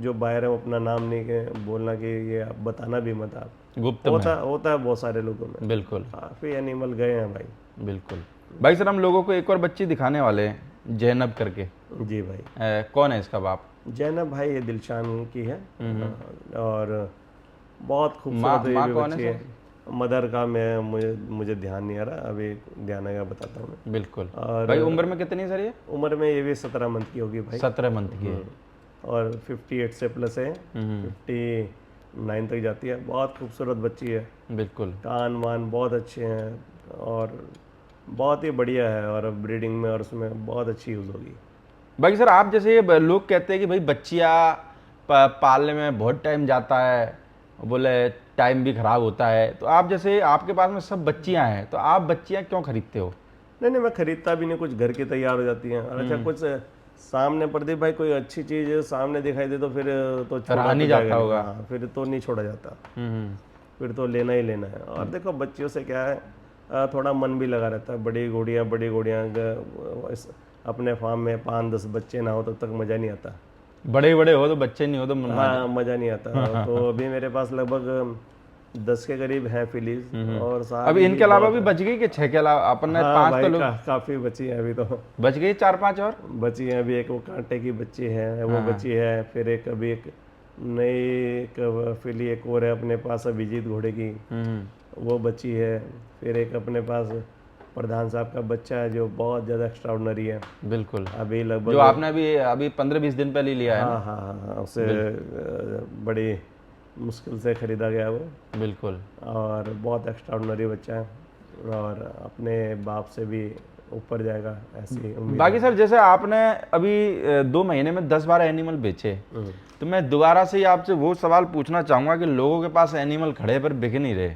जो बाहर हैं वो अपना नाम नहीं बोलना कि ये आप बताना भी मत आप, गुप्त में। होता है बहुत सारे लोगों में। बिल्कुल काफ़ी एनिमल गए हैं भाई। बिल्कुल। भाई सर हम लोगों को एक और बच्ची दिखाने वाले हैं, जैनब करके। जी भाई। कौन है इसका बाप? जैनब भाई ये दिलशान की है, और बहुत माँ खूबसूरत ये माँ भी कौन है बच्ची सर? है। मदर का मैं मुझे ध्यान नहीं आ रहा, अभी ध्यान आएगा बताता हूँ मैं। बिल्कुल। और भाई उम्र में कितनी है सर ये? उम्र में ये भी 17 मंथ की होगी भाई। 17 मंथ की है। और 58 से प्लस है, 59 तक जाती है। बहुत खूबसूरत बच्ची है, बिल्कुल। कान वान बहुत अच्छे हैं और बहुत ही बढ़िया है, और ब्रीडिंग में और उसमें बहुत अच्छी यूज़ होगी। बाकी सर आप जैसे लोग कहते हैं कि भाई बच्चियाँ पालने में बहुत टाइम जाता है, बोले टाइम भी खराब होता है, तो आप जैसे आपके पास में सब बच्चियाँ हैं तो आप बच्चियाँ क्यों खरीदते हो? नहीं मैं खरीदता भी नहीं, कुछ घर की तैयार हो जाती हैं। और अच्छा कुछ सामने प्रदीप भाई कोई अच्छी चीज़ सामने दिखाई दे तो फिर तो छोड़ा रहा तो नहीं जाएगा जाता नहीं। होगा। हाँ फिर तो नहीं छोड़ा जाता, हम्म। फिर तो लेना ही लेना है। और देखो बच्चियों से क्या है, थोड़ा मन भी लगा रहता है। बड़ी घोड़ियाँ अपने फार्म में 5-10 बच्चे ना हो तब तक मज़ा नहीं आता। बड़े बड़े हो तो बच्चे नहीं हो तो हाँ मज़ा नहीं आता। तो अभी मेरे पास लगभग 10 के करीब हैं फिलीज, और साथ अभी इनके अलावा भी बच गई कि 6 के अलावा अपन ने हाँ 5 भाई तो लोग काफ़ी बची हैं अभी तो। बच गई, 4-5 और बची है अभी, एक वो कांटे की बच्ची है वो बची है, फिर एक अभी एक नई एक फिली एक और है अपने पास अभिजीत घोड़े की, वो बची है। फिर एक अपने पास प्रधान साहब का बच्चा है जो बहुत ज़्यादा एक्स्ट्राऑर्डिनरी है। बिल्कुल। अभी लगभग जो आपने अभी 15-20 दिन पहले लिया है ना? हाँ उसे बड़ी मुश्किल से खरीदा गया वो, बिल्कुल। और बहुत एक्स्ट्राऑर्डिनरी बच्चा है, और अपने बाप से भी ऊपर जाएगा ऐसी उम्मीद। बाकी सर जैसे आपने अभी 2 महीने में 10-12 एनिमल बेचे, तो मैं दोबारा से ही आपसे वो सवाल पूछना चाहूंगा कि लोगों के पास एनिमल खड़े पर बिक नहीं रहे,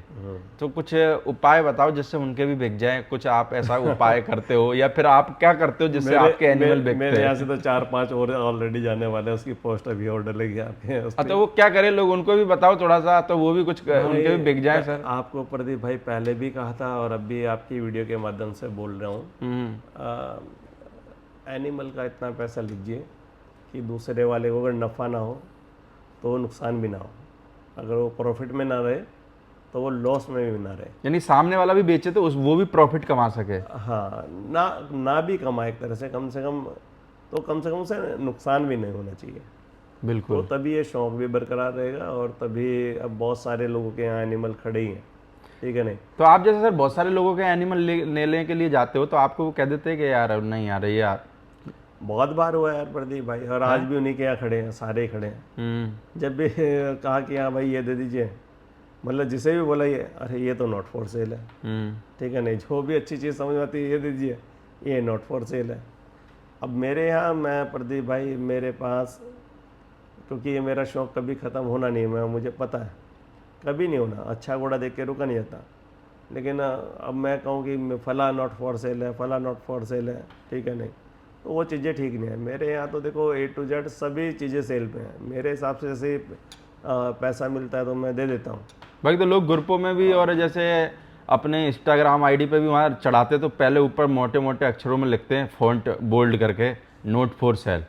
तो कुछ उपाय बताओ जिससे उनके भी बिक जाए। कुछ आप ऐसा उपाय करते हो या फिर आप क्या करते हो जिससे आपके एनिमल बिकते मेरे हैं? यहाँ से तो 4-5 और ऑलरेडी जाने वाले हैं, उसकी पोस्ट अभी और डलेगी आपके उस पे। तो वो क्या करें लोग, उनको भी बताओ थोड़ा सा, तो वो भी कुछ उनके भी बिक जाए सर। आपको प्रदीप भाई पहले भी कहा था और अब भी आपकी वीडियो के माध्यम से बोल रहा हूँ, एनिमल का इतना पैसा लीजिए कि दूसरे वाले को अगर नफ़ा ना हो तो नुकसान भी ना हो, अगर वो प्रॉफिट में ना रहे तो वो लॉस में भी ना रहे। यानी सामने वाला भी बेचे तो वो भी प्रॉफिट कमा सके। हाँ ना भी कमाए एक तरह से, कम से कम उसे नुकसान भी नहीं होना चाहिए। बिल्कुल। तो तभी ये शौक भी बरकरार रहेगा, और तभी अब बहुत सारे लोगों के यहाँ एनिमल खड़े ही हैं, ठीक है नहीं। तो आप जैसे सर बहुत सारे लोगों के एनिमल लेने के लिए जाते हो तो आपको वो कह देते हैं कि यार नहीं यार यार। बहुत बार हुआ यार प्रदीप भाई, और आज भी उन्हीं के यहाँ खड़े हैं, सारे ही खड़े हैं। जब भी कहा कि हाँ भाई ये दे दीजिए, मतलब जिसे भी बोला ये, अरे ये तो नॉट फॉर सेल है, ठीक है नहीं। जो भी अच्छी चीज़ समझ में आती है ये दीजिए, ये नॉट फॉर सेल है। अब मेरे यहाँ मैं प्रदीप भाई मेरे पास, क्योंकि ये मेरा शौक़ कभी ख़त्म होना नहीं है, मुझे पता है कभी नहीं होना। अच्छा घोड़ा देख के रुका नहीं जाता, लेकिन अब मैं कहूँ कि फला नॉट फॉर सेल है, फला नॉट फॉर सेल है, ठीक है नहीं, तो वो चीज़ें ठीक नहीं है। मेरे यहाँ तो देखो A to Z सभी चीज़ें सेल पे हैं। मेरे हिसाब से जैसे पैसा मिलता है तो मैं दे देता हूँ। बाकी तो लोग ग्रुपों में भी और जैसे अपने इंस्टाग्राम आईडी पे भी वहाँ चढ़ाते तो पहले ऊपर मोटे मोटे अक्षरों में लिखते हैं फॉन्ट बोल्ड करके नोट फॉर सेल,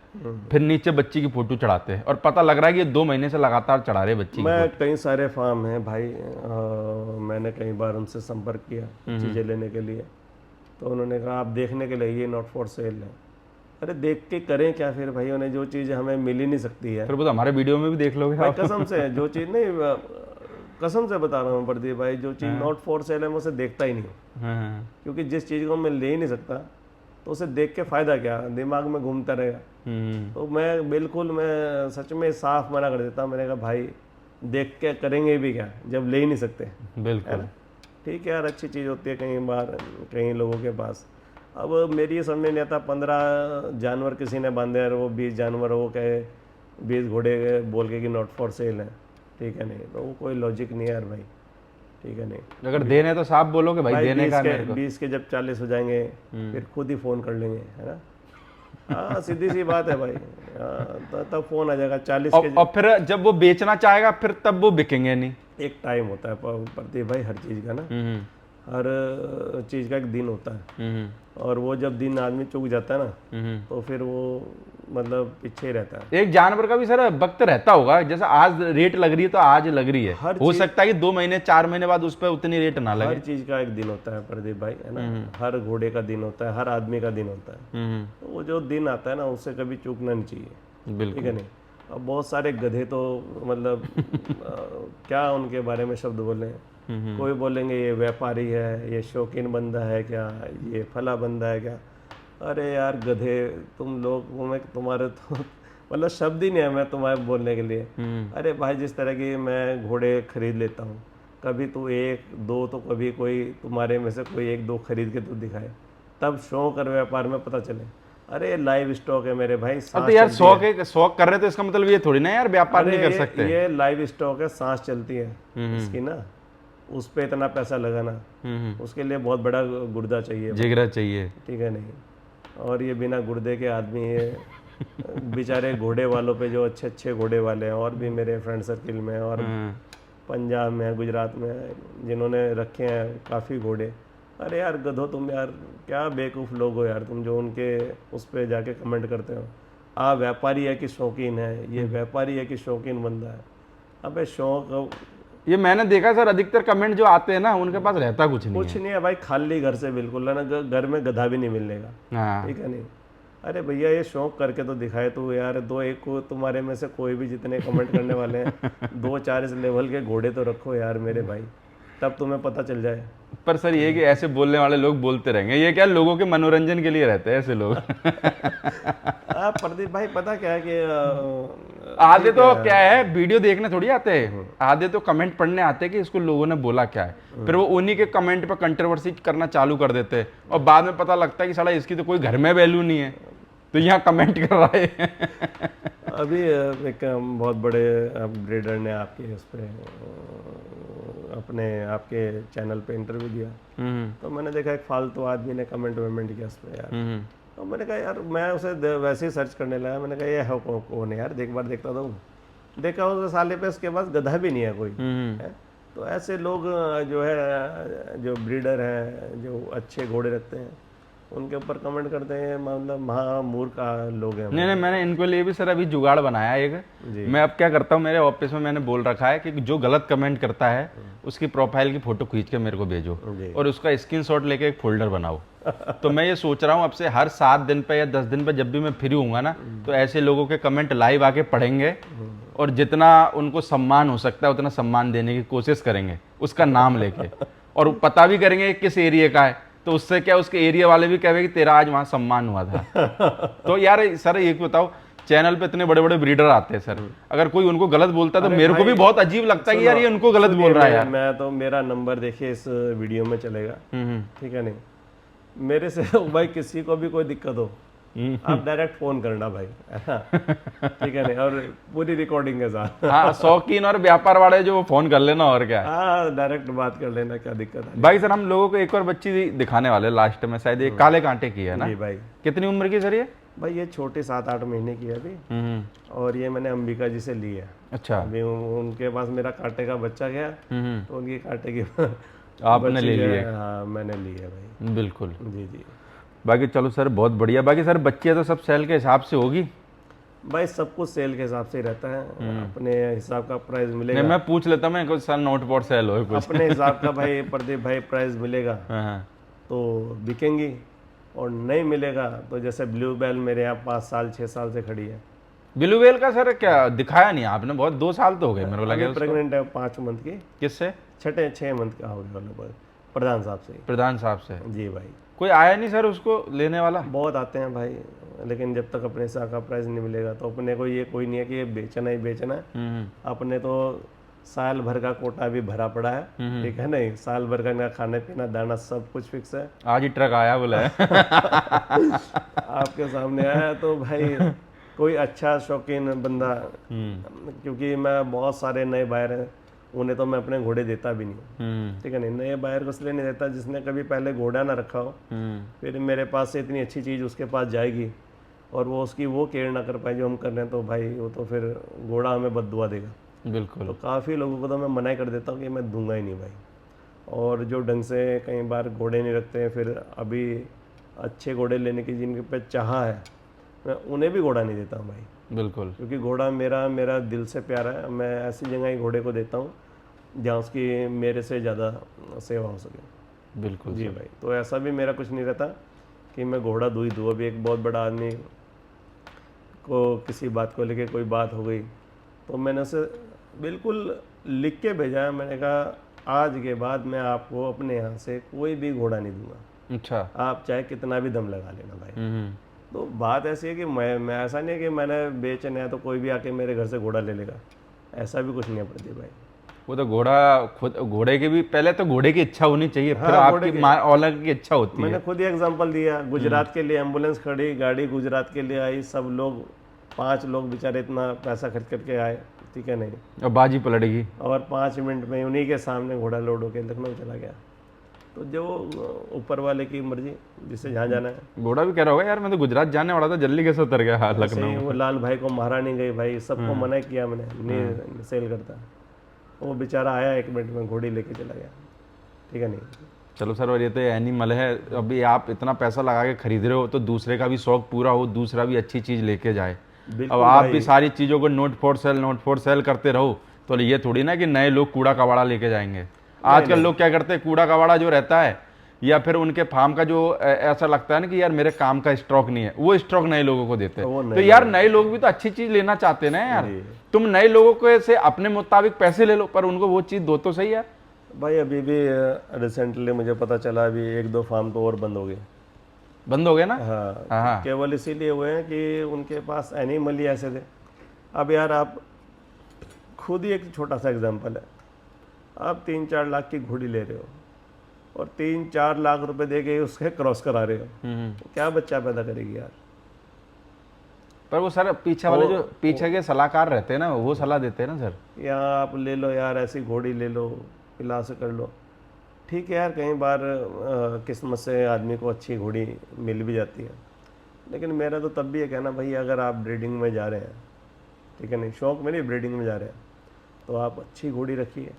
फिर नीचे बच्ची की फोटो चढ़ाते हैं और पता लग रहा है कि ये 2 महीने से लगातार चढ़ा रहे बच्ची की। मैं कई सारे फार्म हैं भाई, मैंने कई बार उनसे संपर्क किया चीज़ें लेने के लिए, तो उन्होंने कहा आप देखने के लिए ये नॉट फॉर सेल है। अरे देख के करें क्या फिर भाई, उन्हें जो चीज़ हमें मिल ही नहीं सकती है। फिर वो तो हमारे वीडियो में भी देख लोगे भाई आप। कसम से जो चीज़ नहीं, कसम से बता रहा हूँ प्रदीप भाई, जो चीज़ नॉट फॉर सेल है मैं उसे देखता ही नहीं हूँ। हाँ, क्योंकि जिस चीज़ को मैं ले ही नहीं सकता तो उसे देख के फ़ायदा क्या, दिमाग में घूमता रहेगा। तो मैं सच में साफ मना कर देता हूँ। मैंने कहा भाई देख के करेंगे भी क्या जब ले ही नहीं सकते, है बिल्कुल। ना। ठीक है यार, अच्छी चीज़ होती है कहीं बार कई लोगों के पास। अब मेरी ये समझ में नहीं आता, 15 जानवर किसी ने बांधे और वो 20 जानवर वो कहे 20 घोड़े बोल के कि नॉट फॉर सेल है, ठीक है नहीं, तो वो कोई लॉजिक नहीं है यार भाई, ठीक है नहीं। अगर देने तो साफ बोलोगे भाई, देने का मेरे को। 20 के जब 40 हो जाएंगे फिर खुद ही फ़ोन कर लेंगे, है ना। हाँ सीधी सी बात है भाई। तब फोन आ जाएगा 40 के। और फिर जब वो बेचना चाहेगा फिर तब वो बिकेंगे नहीं। एक टाइम होता है प्रदीप भाई हर चीज़ का ना, हर चीज़ का एक दिन होता है, और वो जब दिन आदमी चूक जाता है ना तो फिर वो मतलब पीछे ही रहता है। एक जानवर का भी सर वक्त रहता होगा, जैसे आज रेट लग रही है तो आज लग रही है, हो सकता है कि 2 महीने 4 महीने बाद उस पर उतनी रेट ना लगे। हर चीज़ का एक दिन होता है प्रदीप भाई, है ना। हर घोड़े का दिन होता है, हर आदमी का दिन होता है। तो वो जो दिन आता है ना उससे कभी चूकना नहीं चाहिए, ठीक है नहीं। अब बहुत सारे गधे तो मतलब क्या उनके बारे में शब्द बोले, कोई बोलेंगे ये व्यापारी है, ये शौकीन बंदा है क्या, ये फला बंदा है क्या। अरे यार गधे तुम लोग, मैं तुम्हारे तो मतलब शब्द ही नहीं है मैं तुम्हारे बोलने के लिए। अरे भाई जिस तरह की मैं घोड़े खरीद लेता हूँ, कभी तू 1-2 तो कभी कोई तुम्हारे में से कोई 1-2 खरीद के तू दिखाए, तब शौक और व्यापार में पता चले। अरे लाइव स्टॉक है मेरे भाई, तो यार शौक कर रहे तो इसका मतलब ये थोड़ी ना यार व्यापार नहीं कर सकते। ये लाइव स्टॉक है, सांस चलती है इसकी ना, उस पे इतना पैसा लगाना, उसके लिए बहुत बड़ा गुर्दा चाहिए, जिगरा चाहिए, ठीक है नहीं। और ये बिना गुर्दे के आदमी ये बेचारे घोड़े वालों पे जो अच्छे अच्छे घोड़े वाले हैं, और भी मेरे फ्रेंड सर्किल में और पंजाब में गुजरात में जिन्होंने रखे हैं काफ़ी घोड़े। अरे यार गधो तुम यार क्या बेवकूफ़ लोग हो यार तुम, जो उनके उस पर जाके कमेंट करते हो। व्यापारी है कि शौकीन है, ये व्यापारी है कि शौकीन बंदा है। अबे शौक, ये मैंने देखा सर अधिकतर कमेंट जो आते हैं ना उनके पास रहता कुछ नहीं है भाई, खाली घर से बिल्कुल है ना, घर में गधा भी नहीं मिलने का, ठीक है नहीं। अरे भैया ये शौक करके तो दिखाए तू यार, 2-1 को तुम्हारे में से कोई भी जितने कमेंट करने वाले हैं 2-4 इस लेवल के घोड़े तो रखो यार मेरे भाई, तब तुम्हें पता चल जाए। पर सर ये कि ऐसे बोलने वाले लोग बोलते रहेंगे, ये क्या लोगों के मनोरंजन के लिए रहते हैं ऐसे लोग। प्रदीप भाई पता क्या है कि आधे तो क्या है वीडियो देखने थोड़ी आते हैं, आधे तो कमेंट पढ़ने आते हैं कि इसको लोगों ने बोला क्या है, फिर वो उन्हीं के कमेंट पर कंट्रोवर्सी करना चालू कर देते हैं, और बाद में पता लगता है कि साला इसकी तो कोई घर में वैल्यू नहीं है तो यहाँ कमेंट कर रहा है। अभी एक बहुत बड़े ब्रीडर ने आपके उस पर अपने आपके चैनल पे इंटरव्यू दिया, तो मैंने देखा एक फालतू आदमी ने कमेंट वेमेंट किया उस पर यार। तो मैंने कहा यार, मैं उसे वैसे ही सर्च करने लगा, मैंने कहा ये है कौन है यार, देख बार देखता था, देखा उस साले पे उसके पास गधा भी नहीं है कोई है। तो ऐसे लोग जो है जो ब्रीडर हैं जो अच्छे घोड़े रखते हैं उनके ऊपर कमेंट करते हैं, मतलब महामूर्ख लोग हैं। नहीं मैंने इनको लिए भी सर अभी जुगाड़ बनाया एक, मैं अब क्या करता हूँ मेरे ऑफिस में मैंने बोल रखा है कि जो गलत कमेंट करता है उसकी प्रोफाइल की फोटो खींच के मेरे को भेजो और उसका स्क्रीनशॉट लेके एक फोल्डर बनाओ। तो मैं ये सोच रहा हूँ अब से हर 7 दिन पे या 10 दिन पे जब भी मैं फ्री होऊंगा ना तो ऐसे लोगों के कमेंट लाइव आके पढ़ेंगे और जितना उनको सम्मान हो सकता है उतना सम्मान देने की कोशिश करेंगे उसका नाम लेके, और पता भी करेंगे किस एरिया का है, तो उससे क्या उसके एरिया वाले भी कहेंगे कि तेरा आज वहां सम्मान हुआ था। तो यार सर एक बताओ, चैनल पे इतने बड़े बड़े ब्रीडर आते हैं सर, अगर कोई उनको गलत बोलता है तो मेरे को भी बहुत अजीब लगता है कि यार ये उनको गलत बोल रहा है यार। मैं तो मेरा नंबर देखिए इस वीडियो में चलेगा, ठीक है नहीं, मेरे से भाई किसी को भी कोई दिक्कत हो आप डायरेक्ट फोन करना भाई, ठीक है नहीं, और पूरी रिकॉर्डिंग के साथ। हाँ शौकीन और व्यापार वाले जो फोन कर लेना और क्या, हाँ डायरेक्ट बात कर लेना, क्या दिक्कत है भाई। सर हम लोगों को एक और बच्ची दिखाने वाले लास्ट में, शायद ये काले कांटे की है ना? जी भाई। कितनी उम्र की सर ये? भाई ये छोटे 7-8 महीने की है अभी, और ये मैंने अंबिका जी से ली है। अच्छा। अभी उनके पास मेरा कांटे का बच्चा गया तो उनकी कांटे की आपने ले ली है? हाँ मैंने ली है भाई। बिल्कुल जी जी। बाकी चलो सर बहुत बढ़िया। बाकी सर बच्चे तो सब सेल के हिसाब से होगी भाई, सब कुछ सेल के हिसाब से ही रहता है, अपने हिसाब का प्राइस मिलेगा। नहीं मैं पूछ लेता मैं कुछ सर नोट बोर्ड सेल हो कुछ अपने हिसाब का भाई प्रदीप भाई प्राइस मिलेगा तो बिकेंगी, और नहीं मिलेगा तो जैसे ब्लू बेल मेरे यहाँ 5 साल 6 साल से खड़ी है, ब्लू वेल का सर क्या दिखाया नहीं आपने, बहुत 2 साल तो हो गए मेरे को लगे अभी उसको। प्रेग्नेंट है 5 मंथ की, किससे? 6 मंथ का हो गया लगभग, प्रधान साहब से। प्रधान साहब से। जी भाई, कोई आया नहीं सर उसको लेने वाला? बहुत आते हैं भाई, लेकिन जब तक अपने से का प्राइस नहीं मिलेगा तो अपने को ये कोई नहीं है कि ये बेचना ही बेचना है। अपने तो साल भर का कोटा भी भरा पड़ा है, ठीक है नहीं, साल भर का इनका खाने पीना दाना सब कुछ फिक्स है। आज ही ट्रक आया बोला है। आपके सामने आया तो भाई कोई अच्छा शौकीन बंदा, क्योंकि मैं बहुत सारे नए बायर हैं, उन्हें तो मैं अपने घोड़े देता भी नहीं, ठीक है नहीं, नए बायर को इसलिए नहीं देता जिसने कभी पहले घोड़ा ना रखा हो, फिर मेरे पास से इतनी अच्छी चीज़ उसके पास जाएगी और वो उसकी वो केयर ना कर पाए जो हम कर रहे हैं, तो भाई वो तो फिर घोड़ा हमें बददुआ देगा। बिल्कुल। तो काफ़ी लोगों को तो मैं मना ही कर देता हूँ कि मैं दूंगा ही नहीं भाई। और जो ढंग से कई बार घोड़े नहीं रखते हैं, फिर अभी अच्छे घोड़े लेने की जिनके पे चाह है, मैं उन्हें भी घोड़ा नहीं देता हूँ भाई। बिल्कुल। क्योंकि घोड़ा मेरा मेरा दिल से प्यारा है, मैं ऐसी जगह ही घोड़े को देता हूँ जहाँ उसकी मेरे से ज़्यादा सेवा हो सके। बिल्कुल जी भाई, तो ऐसा भी मेरा कुछ नहीं रहता कि मैं घोड़ा दूँ ही दूँ। अभी एक बहुत बड़ा आदमी को किसी बात को लेके कोई बात हो गई तो मैंने उसे बिल्कुल लिख के भेजा है, मैंने कहा आज के बाद मैं आपको अपने यहाँ से कोई भी घोड़ा नहीं दूंगा, अच्छा। आप चाहे कितना भी दम लगा लेना भाई। तो बात ऐसी है कि मैं ऐसा नहीं है कि मैंने बेचना है तो कोई भी आके मेरे घर से घोड़ा ले लेगा, ऐसा भी कुछ नहीं है प्रदीप भाई। वो तो घोड़ा खुद, घोड़े की भी पहले तो घोड़े की इच्छा होनी चाहिए, फिर आपकी औलग की इच्छा होती है। मैंने खुद ही एग्जांपल दिया, गुजरात के लिए एम्बुलेंस खड़ी, गाड़ी गुजरात के लिए आई, सब लोग 5 लोग बेचारे इतना पैसा खर्च करके आए, ठीक है नहीं, और बाजी पलट गई और 5 मिनट में उन्हीं के सामने घोड़ा लोड होकर लखनऊ चला गया। तो जो ऊपर वाले की मर्जी, जिसे जहाँ जाना है। घोड़ा भी कह रहा होगा यार मैं तो गुजरात जाने वाला था, जल्दी कैसे उतर गया ऐसे लखनऊ। ही वो लाल भाई को मारा नहीं गई भाई, सबको मना किया मैंने, नहीं सेल करता। वो बेचारा आया 1 मिनट में घोड़ी लेके चला गया, ठीक है नहीं। चलो सर, और ये तो एनिमल है, अभी आप इतना पैसा लगा के खरीद रहे हो तो दूसरे का भी शौक पूरा हो, दूसरा भी अच्छी चीज़ लेके जाए। अब आप भी सारी चीज़ों को नोट फॉर सेल करते रहो तो ये थोड़ी ना कि नए लोग कूड़ा कबाड़ा लेके जाएंगे। आजकल लोग क्या करते हैं, कूड़ा कबाड़ा जो रहता है या फिर उनके फार्म का जो ऐसा लगता है ना कि यार मेरे काम का स्टॉक नहीं है, वो स्टॉक नए लोगों को देते हैं। तो यार नए लोग भी तो अच्छी चीज़ लेना चाहते हैं ना यार, तुम नए लोगों को से अपने मुताबिक पैसे ले लो पर उनको वो चीज़ दो तो सही यार। भाई अभी भी रिसेंटली मुझे पता चला अभी 1-2 फार्म तो और बंद हो गए। बंद हो गए ना? हाँ, केवल इसीलिए हुए हैं कि उनके पास एनिमल ही ऐसे थे। अब यार आप खुद ही, एक छोटा सा एग्जांपल है, आप 3-4 लाख की घोड़ी ले रहे हो और 3-4 लाख रुपए दे के उसके क्रॉस करा रहे हो, तो क्या बच्चा पैदा करेगी यार। पर वो सर पीछे वाले जो पीछे के सलाहकार रहते हैं ना, वो सलाह देते हैं ना सर, यहाँ आप ले लो यार, ऐसी घोड़ी ले लो, पिला से कर लो, ठीक है यार। कई बार किस्मत से आदमी को अच्छी घोड़ी मिल भी जाती है, लेकिन मेरा तो तब भी ये कहना भाई, अगर आप ब्रीडिंग में जा रहे हैं, ठीक है नहीं, शौक में नहीं, ब्रीडिंग में जा रहे हैं, तो आप अच्छी घोड़ी रखिए,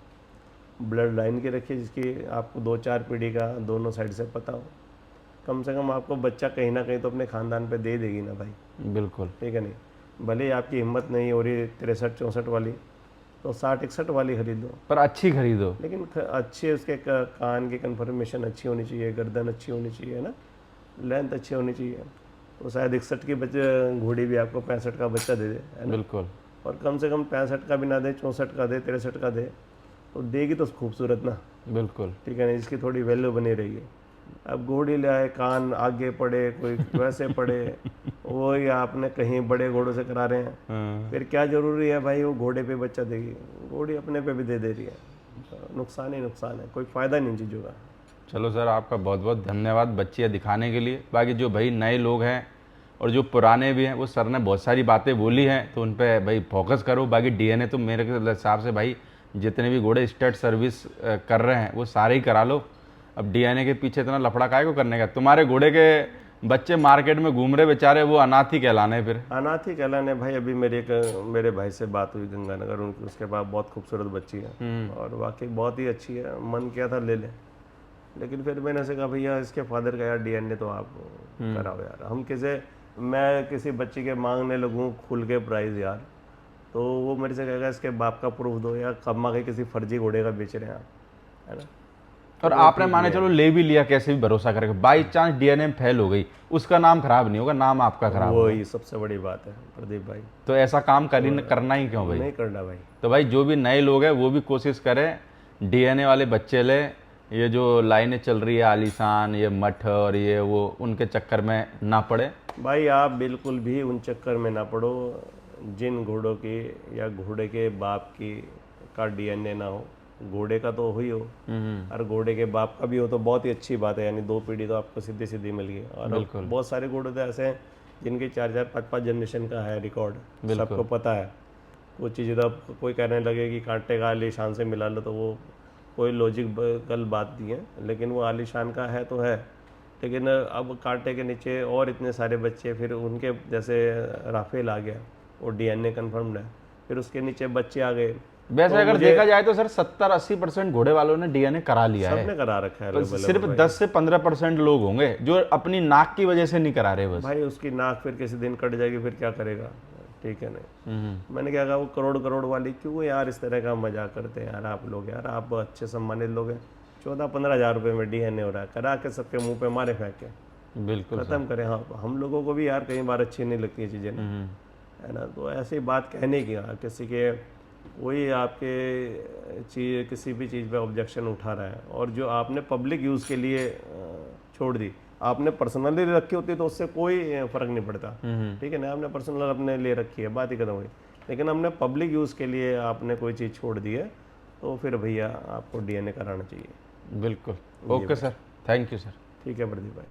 ब्लड लाइन की रखिए, जिसकी आपको 2-4 पीढ़ी का दोनों साइड से पता हो। कम से कम आपको बच्चा कहीं ना कहीं तो अपने ख़ानदान पे दे देगी ना भाई। बिल्कुल, ठीक है नहीं, भले ही आपकी हिम्मत नहीं हो रही 63-64 वाली, तो 60-61 वाली खरीद लो, पर अच्छी खरीदो। लेकिन अच्छे उसके कान की कन्फर्मेशन अच्छी होनी चाहिए, गर्दन अच्छी होनी चाहिए ना, लेंथ अच्छी होनी चाहिए। तो शायद 61 की बच्चे घोड़ी भी आपको 65 का बच्चा दे दे, है ना। बिल्कुल, और कम से कम 65 का भी ना दे, 64 का दे, 63 का दे, तो देगी तो खूबसूरत ना। बिल्कुल, ठीक है ना, जिसकी थोड़ी वैल्यू बनी रहेगी। अब घोड़ी ले आए, कान आगे पड़े, कोई वैसे पड़े, वो ही आपने कहीं बड़े घोड़ों से करा रहे हैं, फिर क्या जरूरी है भाई वो घोड़े पे बच्चा देगी, घोड़ी अपने पे भी दे रही है, तो नुकसान ही नुकसान है, कोई फ़ायदा नहीं चीज़ों का। चलो सर, आपका बहुत बहुत धन्यवाद बच्चियाँ दिखाने के लिए। बाकी जो भाई नए लोग हैं और जो पुराने भी हैं, वो सर ने बहुत सारी बातें बोली हैं, तो उन पर भाई फोकस करो। बाकी डीएनए तो मेरे हिसाब से भाई जितने भी घोड़े स्टेट सर्विस कर रहे हैं वो सारे ही करा लो। अब डीएनए के पीछे इतना लफड़ा काहे को करने का। तुम्हारे घोड़े के बच्चे मार्केट में घूम रहे बेचारे, वो अनाथ ही कहलाने। फिर अनाथ ही कहलाने भाई। अभी मेरे भाई से बात हुई गंगानगर, उनकी उसके पास बहुत खूबसूरत बच्ची है और वाकई बहुत ही अच्छी है। मन किया था ले लें, लेकिन फिर मैंने से कहा भैया इसके फादर का यार डीएनए तो आप कराओ यार। हम मैं किसी बच्ची के मांगने लगूँ खुल के प्राइस यार, तो वो मेरे से कहेगा इसके बाप का प्रूफ दो, या कम्मा के किसी फर्जी घोड़े का बेच रहे हैं आप, है ना। और आपने माने चलो ले भी लिया, कैसे भी भरोसा करेगा, बाई चांस डीएनए में फेल हो गई, उसका नाम खराब नहीं होगा, नाम आपका खराब होगा। वही सबसे बड़ी बात है प्रदीप भाई, तो ऐसा काम करना ही क्यों भाई? नहीं करना भाई। तो भाई जो भी नए लोग हैं वो भी कोशिश करें, डीएनए वाले बच्चे ले। ये जो लाइनें चल रही है आलीशान, ये मठ और ये वो, उनके चक्कर में ना पड़े। भाई आप बिल्कुल भी उन चक्कर में ना पड़ो जिन घोड़ों की या घोड़े के बाप की का डीएनए ना हो। घोड़े का तो ही हो, और घोड़े के बाप का भी हो तो बहुत ही अच्छी बात है, यानी 2 पीढ़ी तो आपको सीधी सीधी मिल गई। और बहुत सारे घोड़े तो ऐसे हैं जिनके 4-4, 5-5 जनरेशन का है रिकॉर्ड, सबको पता है। वो चीज़ तो कोई कहने लगे कि कांटे का आलीशान से मिला लो, तो वो कोई लॉजिकल बात नहीं है, लेकिन वो आलीशान का है तो है। लेकिन अब कांटे के नीचे और इतने सारे बच्चे, फिर उनके जैसे राफेल आ गया, वो डीएनए कन्फर्म्ड है, फिर उसके नीचे बच्चे आ गए। वैसे अगर देखा जाए तो सर 70-80% घोड़े वालों ने डीएनए करा लिया है, सबने करा रखा है। तो सिर्फ 10 से 15% लोग होंगे जो अपनी नाक की वजह से नहीं करा रहे बस। भाई उसकी नाक फिर किसी दिन कट जाएगी, फिर क्या करेगा? ठीक है नहीं, मैंने क्या कहा, वो करोड़ वाली क्यों यार इस तरह का मजाक करते हैं यार आप लोग? यार आप अच्छे सम्मानित लोग हैं, 14-15 हज़ार रुपये में डीएनए हो रहा है, करा के सबके मुंह पे मारे फेंक के बिल्कुल खत्म करें। हाँ, हम लोगों को भी यार कई बार अच्छी नहीं लगती है चीज़ें, है ना? तो ऐसी बात कहने की, किसी के कोई आपके चीज़, किसी भी चीज़ पे ऑब्जेक्शन उठा रहा है, और जो आपने पब्लिक यूज़ के लिए छोड़ दी, आपने पर्सनली रखी होती तो उससे कोई फ़र्क नहीं पड़ता, ठीक है ना? आपने पर्सनल अपने लिए रखी है, बात ही खत्म हुई। लेकिन हमने पब्लिक यूज़ के लिए आपने कोई चीज़ छोड़ दी है, तो फिर भैया आपको डीएनए कराना चाहिए। बिल्कुल। Okay sir, thank you sir. ठीक है प्रदीप भाई।